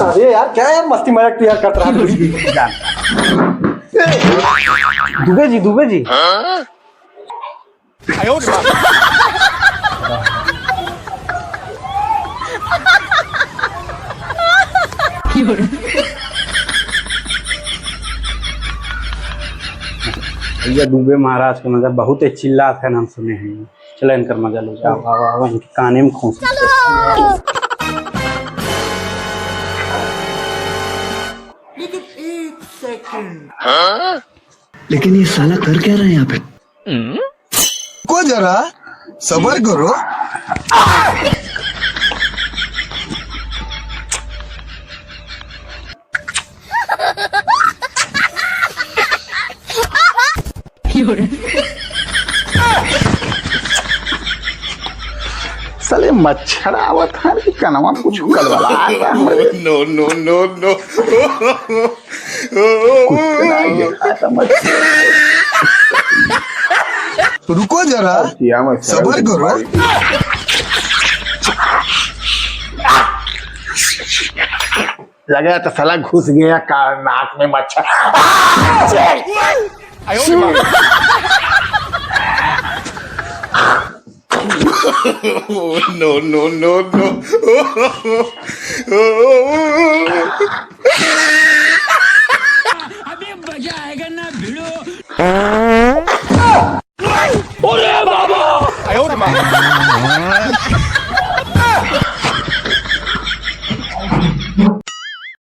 अरे यार क्या यार मस्ती मजाक तो यार करता रहा कुछ भी दुबे जी भैया दुबे महाराज का मजा बहुत ही चिल्लात है, नाम सुने हैं। चलो इनकर मजा लो, जाओ इनके काने में खूंस। लेकिन ये साला कर क्या रहे हैं यहाँ पे? को जरा सबर करो। साले मच्छर आवत है कि कनवा कुछ कलवला नो नो नो नो रुको जरा सबर करो। लगा तो साला घुस गया नाक में मच्छर। नो नो नो नो अभी मजा आएगा ना भिड़ो।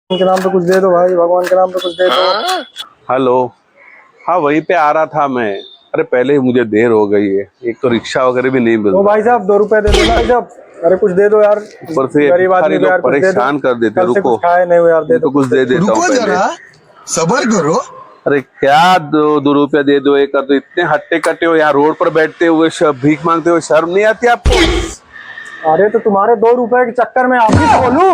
के नाम पे कुछ दे दो भाई, भगवान के नाम पे कुछ दे दो। हेलो, हाँ वहीं पे आ रहा था मैं। अरे पहले ही मुझे देर हो गई है, एक तो रिक्शा वगैरह भी नहीं मिल ओ भाई साहब 2 रुपए दे दो ना भाई साहब। अरे कुछ दे दो यार, ऊपर से गरीब आदमी को यार कुछ दे दो। परेशान कर देते। कल से रुको कुछ खाए नहीं हो यार, दे तो दो कुछ दे देता हूँ रुको पहले। जरा सबर करो। अरे क्या 2 रुपया दे दो एक, तो इतने हट्टे कट्टे हो यहाँ रोड पर बैठते हुए, भीख मांगते हुए, शर्म नहीं आती आपको? अरे तो तुम्हारे 2 रुपए के चक्कर में आप ही बोलूं।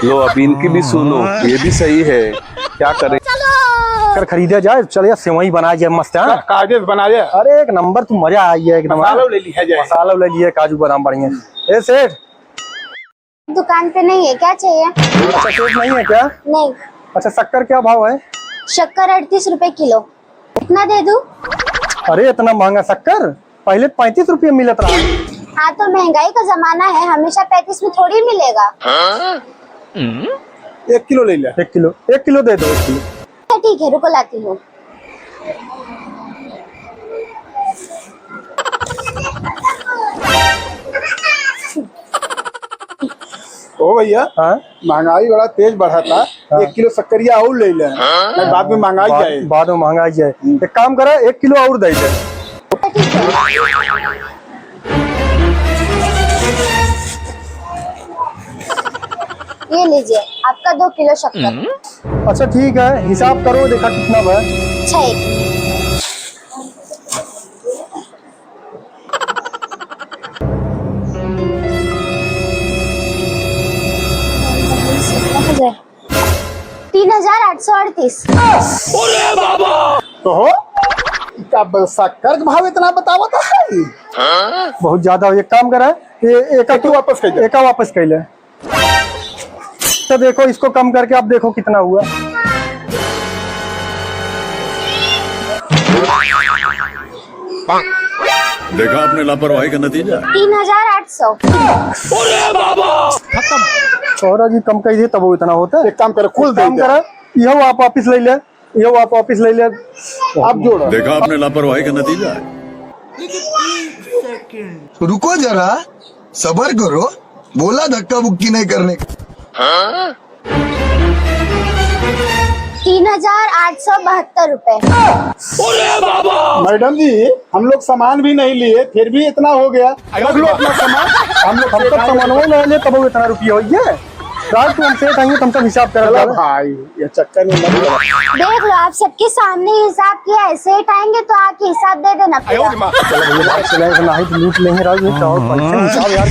लो अब इनकी भी सुनो, ये भी सही है, क्या करें। कर खरीदे जाए, चलिए सेवई बनाया जाए मस्त है। कागज बना जाए। अरे एक नंबर तू मजा आई है, एक नंबर मसाला ले लिया जाए। मसाला ले लिए, काजू बादाम बढ़िया। ए सेठ दुकान पे नहीं है, क्या चाहिए? अच्छा सेठ नहीं है क्या? नहीं। अच्छा शक्कर क्या भाव है? शक्कर 38 रुपए किलो। कितना दे दूं? अरे इतना महंगा शक्कर पहले 35 रुपये मिलत रहा। हाँ तो महंगाई का जमाना है, हमेशा 35 में थोड़ी मिलेगा। 1 किलो ले लिया। 1 किलो दे दो, 1 किलो। ठीक है रुको लाती हूँ। ओ भैया हाँ महंगाई बड़ा तेज बढ़ा था। 1 किलो शक्करिया और ले ले, बाद में महंगाई जाए। बाद में महंगाई जाए। एक काम करा, 1 किलो और दे दे। ये लीजिए आपका 2 किलो शक्कर। अच्छा ठीक है, हिसाब करो, देखा कितना हुआ। 6। हजार 3838। तो हो क्या शक्कर का भाव इतना बतावा था है? बहुत ज्यादा। एक काम करा, ये एक वापस कर दे। एक वापस कर ले। तो देखो इसको कम करके आप देखो कितना हुआ। देखा आपने लापरवाही का नतीजा। 3800। और जी कम कर दिए तब वो इतना होता है। एक काम करे, कुल काम करा, यह आप वापिस ले ले, यह आप वापिस ले ले। आप जोड़ो। देखा आपने लापरवाही का नतीजा। रुको जरा सबर करो, बोला धक्का बुक्की नहीं करने का। 3872 रुपए। मैडम जी हम लोग सामान भी नहीं लिए, फिर भी इतना हो गया। रख लो अपना सामान। हम तो सामान ले ले तब वो इतना रुपया हो गया। रात को हम सेठ आएंगे, तुम सब हिसाब कर चलो भाई ये चक्कर में मत पड़ो। देख लो आप सबके सामने हिसाब किया है, सेठ आएंगे तो आके हिसाब दे देना। चलो भैया, नहीं तो लूट लेंगे। राजू हिसाब यार,